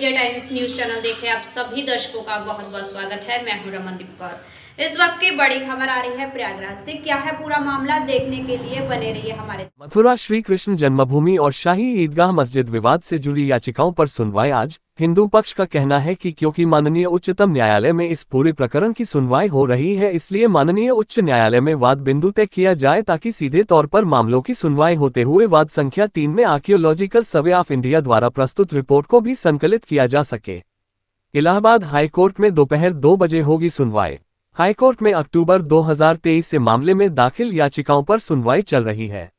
Media times news channel देखे आप सभी दर्शकों का बहुत बहुत स्वागत है। मैं हूं रमनदीप कौर। इस वक्त की बड़ी खबर आ रही है प्रयागराज से। क्या है पूरा मामला, देखने के लिए बने रहिए हमारे। मथुरा श्री कृष्ण जन्मभूमि और शाही ईदगाह मस्जिद विवाद से जुड़ी याचिकाओं पर सुनवाई आज। हिंदू पक्ष का कहना है कि क्योंकि माननीय उच्चतम न्यायालय में इस पूरे प्रकरण की सुनवाई हो रही है, इसलिए माननीय उच्च न्यायालय में वाद बिंदु तय किया जाए ताकि सीधे तौर पर मामलों की सुनवाई होते हुए वाद संख्या 3 में आर्कियोलॉजिकल सर्वे ऑफ इंडिया द्वारा प्रस्तुत रिपोर्ट को भी संकलित किया जा सके। इलाहाबाद हाईकोर्ट में दोपहर 2 बजे होगी सुनवाई। हाईकोर्ट में अक्टूबर 2023 से मामले में दाखिल याचिकाओं पर सुनवाई चल रही है।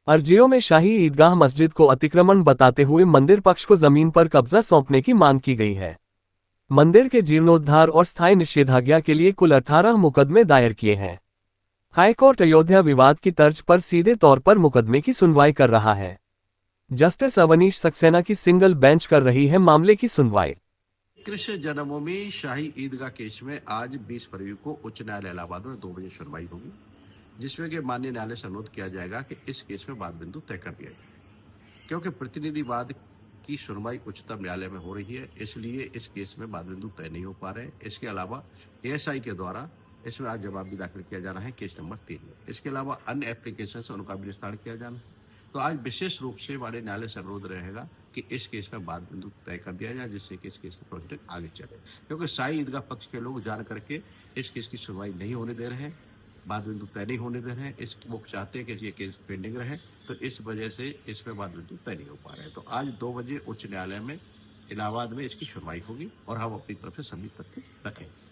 अर्जियों में शाही ईदगाह मस्जिद को अतिक्रमण बताते हुए मंदिर पक्ष को जमीन पर कब्जा सौंपने की मांग की गई है। मंदिर के जीर्णोद्धार और स्थायी निषेधाज्ञा के लिए कुल 18 मुकदमे दायर किए हैं। हाईकोर्ट अयोध्या विवाद की तर्ज पर सीधे तौर पर मुकदमे की सुनवाई कर रहा है। जस्टिस अवनीश सक्सेना की सिंगल बेंच कर रही है मामले की सुनवाई। कृष्ण जन्मभूमि शाही ईदगाह केस में आज 20 फरवरी को उच्च न्यायालय इलाहाबाद में 2 बजे सुनवाई होगी, जिसमें कि माननीय न्यायालय से अनुरोध किया जाएगा कि इस केस में वाद बिंदु तय कर दिया जाए। क्योंकि प्रतिनिधिवाद की सुनवाई उच्चतम न्यायालय में हो रही है, इसलिए इस केस में वाद बिंदु तय नहीं हो पा रहे हैं। इसके अलावा एएसआई के द्वारा इसमें आज जवाब भी दाखिल किया जा रहा है केस नंबर 3 में। इसके अलावा अन्य एप्लीकेशन से उनका भी निस्तारण किया जाना है। तो आज विशेष रूप से हमारे न्यायालय से अनुरोध रहेगा कि इस केस में वाद बिंदु तय कर दिया जाए, जिससे कि इस केस की प्रोसीडिंग आगे चले। क्योंकि शाही ईदगाह पक्ष के लोग जान करके इस केस की सुनवाई नहीं होने दे रहे हैं, वाद बिंदु तय नहीं होने दे रहे हैं। इस वो चाहते हैं कि ये केस पेंडिंग रहे, तो इस वजह से इसमें वाद बिंदु तय नहीं हो पा रहे हैं। तो आज 2 बजे उच्च न्यायालय में इलाहाबाद में इसकी सुनवाई होगी और हम अपनी तरफ से सभी तथ्य रखेंगे।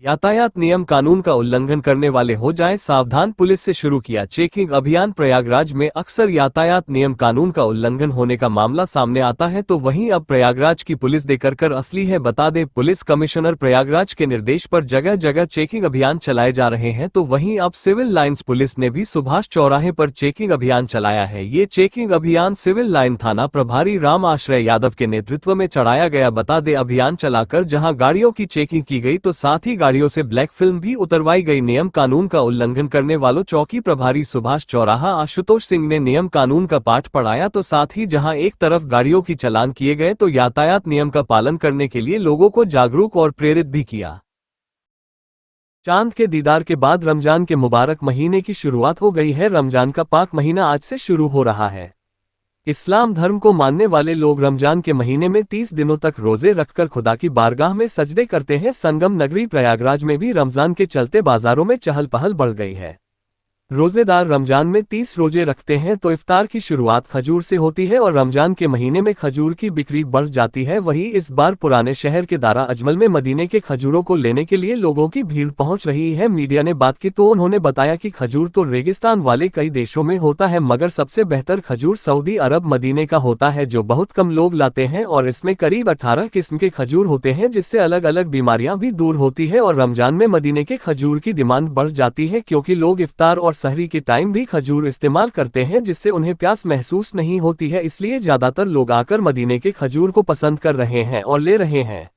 यातायात नियम कानून का उल्लंघन करने वाले हो जाएं सावधान, पुलिस से शुरू किया चेकिंग अभियान। प्रयागराज में अक्सर यातायात नियम कानून का उल्लंघन होने का मामला सामने आता है, तो वहीं अब प्रयागराज की पुलिस देकर असली है। बता दें, पुलिस कमिश्नर प्रयागराज के निर्देश पर जगह जगह चेकिंग अभियान चलाए जा रहे हैं, तो वहीं अब सिविल लाइंस पुलिस ने भी सुभाष चौराहे पर चेकिंग अभियान चलाया है। ये चेकिंग अभियान सिविल लाइन थाना प्रभारी राम आश्रय यादव के नेतृत्व में चढ़ाया गया। बता दें, अभियान चलाकर जहां गाड़ियों की चेकिंग की गई, तो साथ ही गाड़ियों से ब्लैक फिल्म भी उतरवाई गई। नियम कानून का उल्लंघन करने वालों चौकी प्रभारी सुभाष चौराहा आशुतोष सिंह ने नियम कानून का पाठ पढ़ाया, तो साथ ही जहां एक तरफ गाड़ियों की चालान किए गए, तो यातायात नियम का पालन करने के लिए लोगों को जागरूक और प्रेरित भी किया। चांद के दीदार के बाद रमजान के मुबारक महीने की शुरुआत हो गई है। रमजान का पाक महीना आज से शुरू हो रहा है। इस्लाम धर्म को मानने वाले लोग रमजान के महीने में 30 दिनों तक रोजे रखकर खुदा की बारगाह में सजदे करते हैं। संगम नगरी प्रयागराज में भी रमजान के चलते बाजारों में चहल पहल बढ़ गई है। रोजेदार रमजान में 30 रोजे रखते हैं, तो इफ्तार की शुरुआत खजूर से होती है और रमजान के महीने में खजूर की बिक्री बढ़ जाती है। वहीं इस बार पुराने शहर के दारा अजमल में मदीने के खजूरों को लेने के लिए लोगों की भीड़ पहुंच रही है। मीडिया ने बात की तो उन्होंने बताया कि खजूर तो रेगिस्तान वाले कई देशों में होता है, मगर सबसे बेहतर खजूर सऊदी अरब मदीने का होता है, जो बहुत कम लोग लाते हैं। और इसमें करीब 18 किस्म के खजूर होते हैं, जिससे अलग अलग बीमारियां भी दूर होती है। और रमजान में मदीने के खजूर की डिमांड बढ़ जाती है, क्योंकि लोग इफ्तार और सहरी के टाइम भी खजूर इस्तेमाल करते हैं, जिससे उन्हें प्यास महसूस नहीं होती है। इसलिए ज्यादातर लोग आकर मदीने के खजूर को पसंद कर रहे हैं और ले रहे हैं।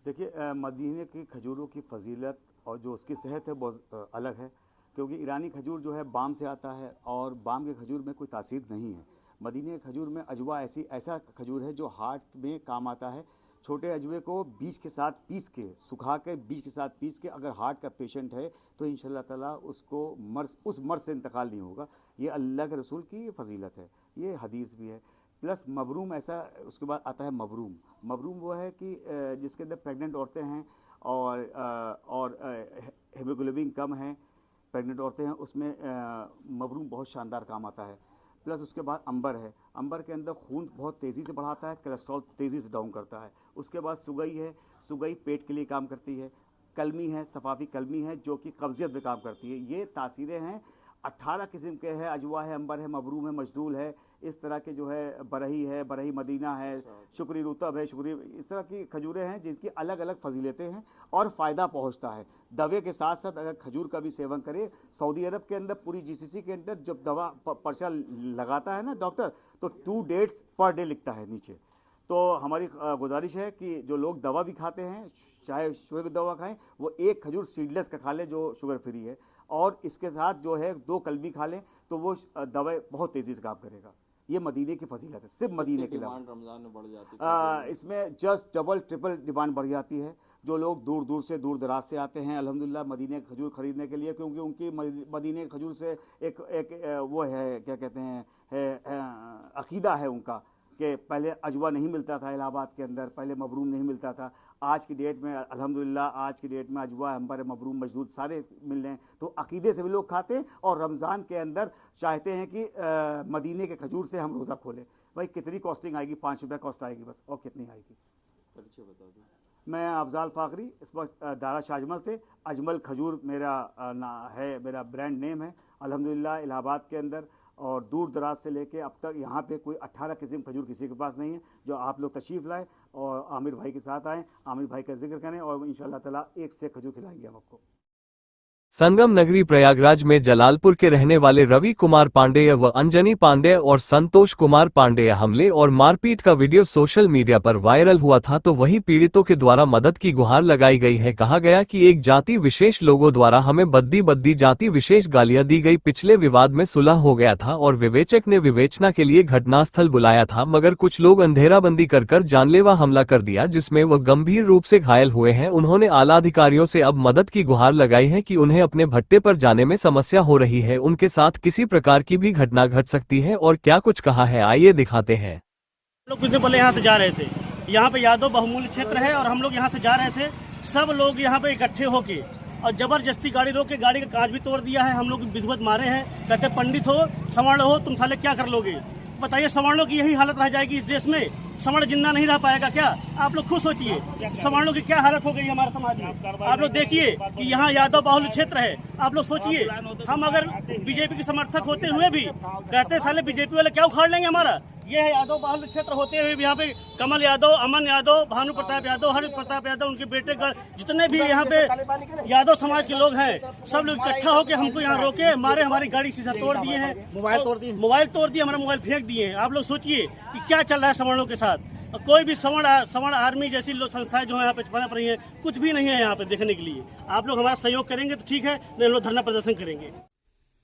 देखिए, मदीने की खजूरों की फजीलत और जो उसकी सेहत है बहुत अलग है, क्योंकि ईरानी खजूर जो है बाम से आता है और बाम के खजूर में कोई तासीर नहीं है। मदीने के खजूर में अजवा ऐसा खजूर है जो हार्ट में काम आता है। छोटे अजवे को बीज के साथ पीस के, सुखा के बीज के साथ पीस के, अगर हार्ट का पेशेंट है तो इंशाल्लाह ताला उसको उस मर्ज से इंतकाल नहीं होगा। ये अल्लाह के रसूल की फजीलत है, ये हदीस भी है। प्लस मबरूम ऐसा, उसके बाद आता है मबरूम। मबरूम वो है कि जिसके अंदर प्रेग्नेंट औरतें हैं और हेमोग्लोबिन कम है, प्रेग्नेंट औरतें हैं, उसमें मबरूम बहुत शानदार काम आता है। प्लस उसके बाद अंबर है। अंबर के अंदर खून बहुत तेज़ी से बढ़ाता है, कोलेस्ट्रॉल तेज़ी से डाउन करता है। उसके बाद सुगई है। सुगई पेट के लिए काम करती है। कलमी है, सफ़ावी कलमी है, जो कि कब्जियत में काम करती है। ये तासीरें हैं। 18 किस्म के हैं, अजवा है, अंबर है, मबरूम है, मजदूल है, इस तरह के जो है बरही है, बरही मदीना है, शुक्री रुतब है, शुक्री, इस तरह की खजूरें हैं जिनकी अलग अलग फजीलतें हैं और फ़ायदा पहुंचता है। दवे के साथ साथ अगर खजूर का भी सेवन करे, सऊदी अरब के अंदर पूरी जीसीसी के अंदर जब दवा पर्चा लगाता है ना डॉक्टर, तो 2 डेट्स पर डे लिखता है नीचे। तो हमारी गुजारिश है कि जो लोग दवा भी खाते हैं, चाहे शुगर की दवा खाएं, वो 1 खजूर सीडलेस का खा लें जो शुगर फ्री है, और इसके साथ जो है 2 कलमी खा लें, तो वो दवा बहुत तेज़ी से काम करेगा। ये मदीने की फजीलत है, सिर्फ मदीने के डिमांड रमज़ान में बढ़ जाती है। इसमें जस्ट डबल ट्रिपल डिमांड बढ़ जाती है। जो लोग दूर दूर से, दूर दराज से आते हैं अल्हम्दुलिल्लाह मदीने का खजूर ख़रीदने के लिए, क्योंकि उनकी मदीने के खजूर से एक वो है, क्या कहते हैं, अकीदा है उनका कि पहले अजवा नहीं मिलता था इलाहाबाद के अंदर, पहले मबरूम नहीं मिलता था। आज की डेट में अल्हम्दुलिल्लाह आज की डेट में अजवा, अंबर, मबरूम, मजदूद सारे मिल रहे हैं। तो अकीदे से भी लोग खाते हैं और रमज़ान के अंदर चाहते हैं कि मदीने के खजूर से हम रोज़ा खोलें। भाई कितनी कॉस्टिंग आएगी? 5 रुपये कॉस्ट आएगी बस, और कितनी आएगी? परिचय बता दो। मैं अफजाल फ़ाखरी, इस वक्त दारा शाहजमल से। अजमल खजूर मेरा मेरा ब्रांड नेम है अल्हम्दुलिल्लाह इलाहाबाद के अंदर। और दूर दराज से लेके अब तक यहाँ पे कोई 18 किस्म खजूर किसी के पास नहीं है। जो आप लोग तशरीफ़ लाएँ और आमिर भाई के साथ आएँ, आमिर भाई का जिक्र करें और इंशाअल्लाह ताला एक से खजूर खिलाएंगे हम आपको। संगम नगरी प्रयागराज में जलालपुर के रहने वाले रवि कुमार पांडेय व अंजनी पांडेय और संतोष कुमार पांडेय हमले और मारपीट का वीडियो सोशल मीडिया पर वायरल हुआ था, तो वही पीड़ितों के द्वारा मदद की गुहार लगाई गई है। कहा गया कि एक जाति विशेष लोगों द्वारा हमें बद्दी जाति विशेष गालियां दी गई। पिछले विवाद में सुलह हो गया था और विवेचक ने विवेचना के लिए घटनास्थल बुलाया था, मगर कुछ लोग अंधेराबंदी कर जानलेवा हमला कर दिया, जिसमें वह गंभीर रूप से घायल हुए हैं। उन्होंने आला अधिकारियों से अब मदद की गुहार लगाई है कि उन्हें अपने भट्टे पर जाने में समस्या हो रही है, उनके साथ किसी प्रकार की भी घटना घट सकती है। और क्या कुछ कहा है आइए दिखाते हैं। लोग कुछ दिन पहले यहाँ से जा रहे थे, यहाँ पे यादव बहुमूल्य क्षेत्र है और हम लोग यहाँ से जा रहे थे। सब लोग यहाँ पे इकट्ठे होके और जबरदस्ती गाड़ी रोक के गाड़ी का कांच भी तोड़ दिया है। हम लोग विधिवत मारे हैं, कहते पंडित हो, सवर्ण हो, तुम साले क्या कर लोगे? बताइए, सवर्णों की यही हालत रह जाएगी इस देश में? सवर्ण जिंदा नहीं रह पाएगा क्या? आप लोग खुद सोचिए सवर्णों की क्या हालत हो गई हमारे समाज में। आप लोग देखिए कि यहाँ यादव बाहुल्य क्षेत्र है। आप लोग सोचिए, हम अगर बीजेपी के समर्थक होते हुए भी कहते साले बीजेपी वाले क्या उखाड़ लेंगे हमारा। ये है यादव बाहुल्य क्षेत्र होते हुए भी यहाँ पे कमल यादव, अमन यादव, भानु प्रताप यादव, हरि प्रताप यादव, उनके बेटे जितने भी यहाँ पे यादव समाज के लोग हैं, सब लोग इकट्ठा होकर हमको यहाँ रोके, मारे, हमारी गाड़ी शीशा तोड़ दिए हैं, मोबाइल तोड़ दिए, हमारा मोबाइल फेंक दिए हैं। आप लोग सोचिए कि क्या चल रहा है सवर्णों के साथ। और कोई भी सवर्ण आर्मी जैसी संस्थाएं जो है यहाँ पे पनप रही है, कुछ भी नहीं है यहाँ पे देखने के लिए। आप लोग हमारा सहयोग करेंगे तो ठीक है, नहीं लोग धरना प्रदर्शन करेंगे।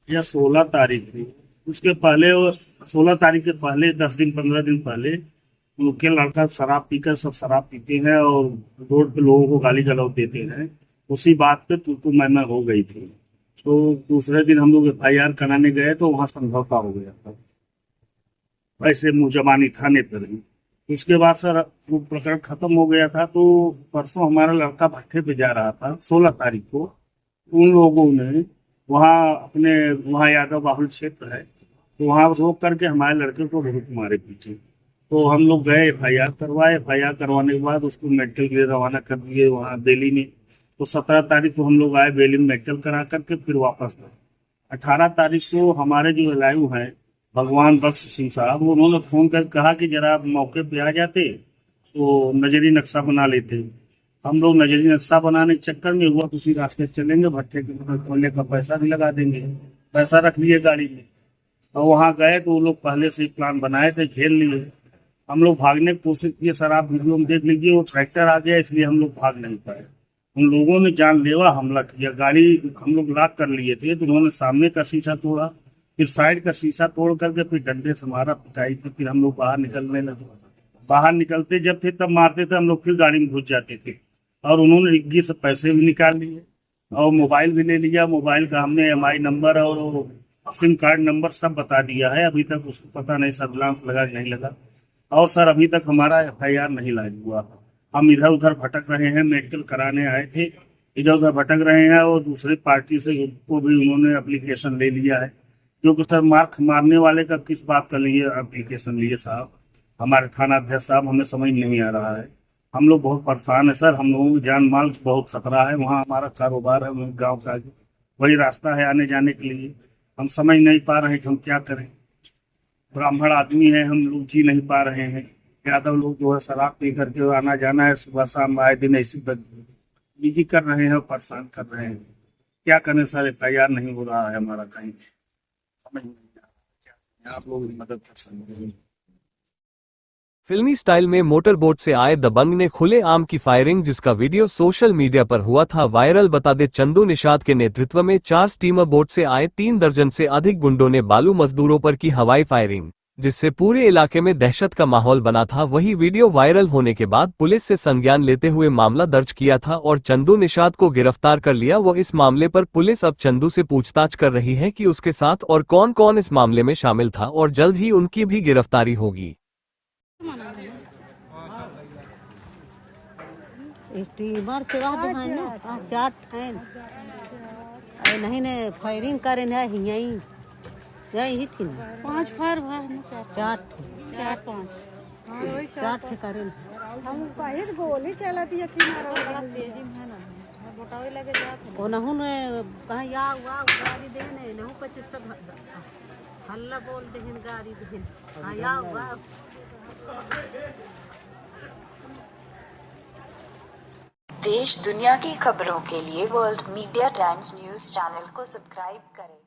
यह 16 तारीख थी, उसके पहले 16 तारीख के पहले 10 दिन 15 दिन पहले उनके लड़का शराब पीकर, सब शराब पीते हैं और रोड पे लोगों को गाली गलौज देते हैं। उसी बात पे तू मैं हो गई थी। तो दूसरे दिन हम लोग FIR कराने गए तो वहाँ समझौता हो गया था, ऐसे मुजमानी थाने पर ही। उसके बाद सर वो प्रकरण खत्म हो गया था। तो परसों हमारा लड़का भट्टे पे जा रहा था 16 तारीख को। उन लोगों ने वहाँ यादव बाहुल क्षेत्र है, तो वहाँ रोक करके हमारे लड़के को बहुत मारे पीछे। तो हम लोग गए, FIR करवाए। FIR करवाने के बाद उसको मेडिकल के लिए रवाना कर दिए वहाँ दिल्ली में। तो 17 तारीख को हम लोग आए, दिल्ली में मेडिकल करा करके फिर वापस गए। 18 तारीख को हमारे जो लाइव हैं भगवान बख्श सिंह साहब, उन्होंने फ़ोन कर कहा कि जरा आप मौके पे आ जाते तो नजरी नक्शा बना लेते। हम लोग नजरी नक्शा बनाने के चक्कर में हुआ उसी रास्ते चलेंगे, भट्टे के खोलने का पैसा भी लगा देंगे, पैसा रख लिए गाड़ी में। और वहाँ गए तो वो लोग पहले से ही प्लान बनाए थे, घेर लिए। हम लोग भागने की कोशिश किए, सर आप वीडियो में देख लीजिए, वो ट्रैक्टर आ गया इसलिए हम लोग भाग नहीं पाए। उन लोगों ने जानलेवा हमला किया, गाड़ी हम लोग लॉक कर लिए थे तो उन्होंने सामने का शीशा तोड़ा, फिर साइड का शीशा तोड़ करके फिर डंडे से मारा, पिटाई थी। फिर हम लोग बाहर निकलने लगे। बाहर निकलते जब थे तब मारते थे हम लोग, फिर गाड़ी में घुस जाते थे। और उन्होंने रिग्गी से पैसे भी निकाल लिए और मोबाइल भी ले लिया। मोबाइल का हमने MI नंबर और सिम कार्ड नंबर सब बता दिया है। अभी तक उसको पता नहीं सर्विलांस लगा नहीं लगा। और सर अभी तक हमारा FIR नहीं लाइव हुआ। हम इधर उधर भटक रहे हैं, मेडिकल कराने आए थे, इधर उधर भटक रहे हैं। और दूसरी पार्टी से को भी उन्होंने एप्लीकेशन ले लिया है, जो कि सर मारने वाले का किस बात का लिए एप्लीकेशन लिए साहब, हमारे थाना अध्यक्ष साहब, हमें समझ नहीं आ रहा है। हम लोग बहुत परेशान है सर, हम लोगों की जान माल बहुत खतरा है। वहाँ हमारा कारोबार है, गाँव का वही रास्ता है आने जाने के लिए। हम समझ नहीं पा रहे हैं कि हम क्या करें। ब्राह्मण आदमी है, हम लोग जी नहीं पा रहे हैं। यादव लोग जो है शराब पी करके आना जाना है, सुबह शाम आए दिन ऐसी बिजी कर रहे हैं, परेशान कर रहे हैं। क्या करें सर, FIR नहीं हो रहा है हमारा कहीं, समझ नहीं आ रहा। आप लोग मदद कर सकते हैं। फिल्मी स्टाइल में मोटर बोट से आए दबंग ने खुले आम की फायरिंग, जिसका वीडियो सोशल मीडिया पर हुआ था वायरल। बता दे चंदू निषाद के नेतृत्व में 4 स्टीमर बोट से आए 3 दर्जन से अधिक गुंडों ने बालू मजदूरों पर की हवाई फायरिंग। जिससे पूरे इलाके में दहशत का माहौल बना था। वही वीडियो वायरल होने के बाद पुलिस से संज्ञान लेते हुए मामला दर्ज किया था और चंदू निषाद को गिरफ्तार कर लिया। वो इस मामले पर पुलिस अब चंदू से पूछताछ कर रही है कि उसके साथ और कौन कौन इस मामले में शामिल था और जल्द ही उनकी भी गिरफ्तारी होगी। नहीं ने फायरिंग करे है यही यही थी ना 5 फायर भाई चार 4 करे हम कहीं गोली चलती है कि मारा बड़ा तेजी में है ना बोटावे लगे जात ओ नहु ने कहां या हुआ गाड़ी देने नहु कुछ सब हल्ला बोल देहन गाड़ी देहन हां या हुआ। देश दुनिया की खबरों के लिए world media times news channel को सब्सक्राइब करें।